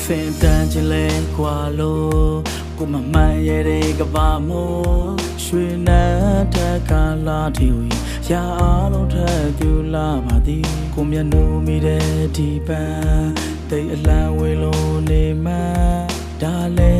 Sen tan chile kwalo kuma mayere kabamo shwe na takala thiwi ya alon thathu la ba thi ko myan no mi de di ban dai alan we lo ne ma da le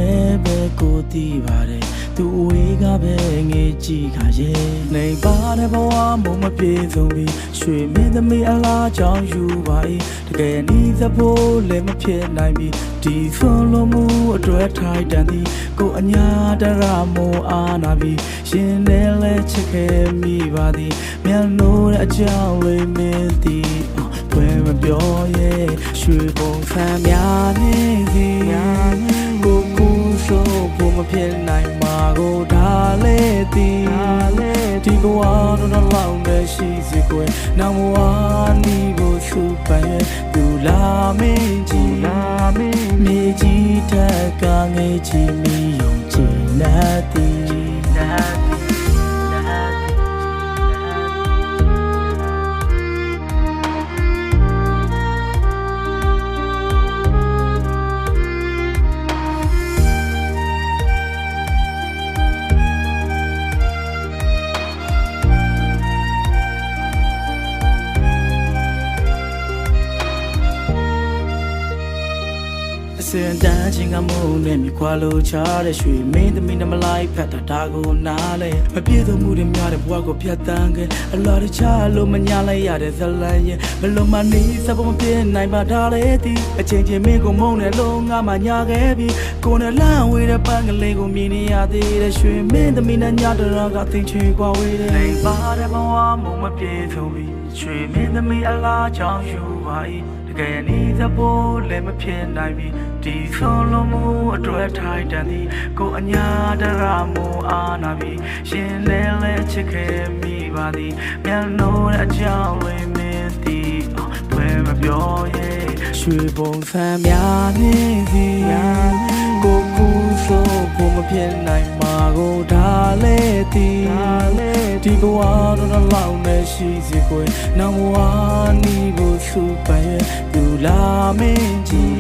be ko ti ba deသူဝေးကပဲငေးကြည့်ခါရဲ့နေပါတဲ့ဘဝမုံမပြေဆုံးပြီးရွှေမင်းသမီးအလားကြောင့်ယူပါ၏တကယ်နီးသဖို့လည်းမဖြစ်နိုင်ပြီဒီဆုံးလုံးမှုအတွက်ထိုက်တန်သည်ကိုအညာတရမောအားနာပြီးရှင်နဲ့လဲချစ်ခဲ့မိပါသည်မြန်လို့တဲ့အကြောင်းလေးမင်းသည်ဘယ်မပြောရဲ့ရွှေပုံစံများနေသည်ကိုကူဆိုဖို့မဖြစ်နိုင်မှာကိုဒါလေတီဒီကဝါတော့လောက်နဲ့ရှိစီကွယ်နောင်ဝါနီကိုစုပိုင်သူလာမင်းကြီးမြေကြီးထက်ကငေးချီမီယုံကြည်နေသည်Sen tan ching ka mo ne mi kwa lo cha de shwe main the min ma lai phat ta ko na le မပြေဆုံးမှုတွေများတဲ့ဘဝကိုဖြတ်တန်းခဲ့အလားတခြားလို့မညာလိုက်ရတဲ့ဇလန်ရဲ့ဘလုံးမနေစပ်မပြေနိုင်ပါဒါလေတီအချိန်ချင်းမင်းကိုမုန်းတဲ့လုံးငါမှညာခဲ့ပြီးကိုယ်နဲ့လမ်းဝေးတဲ့ပန်းကလေးကိုမြင်နေရသေးတဲ့ရွှေမင်းသမီးနဲ့ညတရကသိချွေကွာဝေးတဲ့လိမ်ပါတဲ့ဘဝမုံမပြေဆုံးပြီးရွှေမင်းသမီးအလားချောင်းယူပါ၏တကယ်နီးသဖို့လည်းမဖြစ်နိုင်ပြီဒီဆုံးလုံးမှုအတွက်ထိုက်တန်သည်ကိုအညာတရမောအားနာပြီးရှင်နဲ့လဲချစ်ခဲ့မိပါသည်မြန်လို့တဲ့အကြောင်းလေးမင်းသည်ဘယ်မပြောရဲ့ရွှေပုံစံများနေသည်ကိုကူဆိုဖို့မဖြစ်နိုင်မှာကိုဒါလေတီဒီကဝါတော့လောက်နဲ့ရှိစီကွယ်နောင်ဝါနီကိုစုပိုင်သူလာမင်းကြီး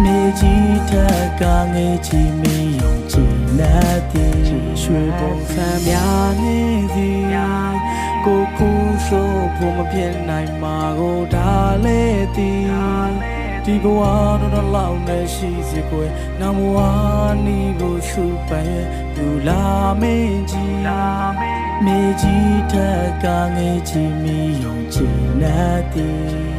မြေကြီးထက်ကငေးချီမီယုံကြည်နေသည်ရွှေပုံစံများနေသည်ကိုကူဆိုဖို့မဖြစ်နိုင်မှာကိုဒါလေတီဒီဘဝတော့လောက်နဲ့ရှိစီကွယ်နောင်ဝါနီကိုစုပိုင်သူလာမင်းကြီးမြေကြီးထက်ကငေးချီမီယုံကြည်နေသည်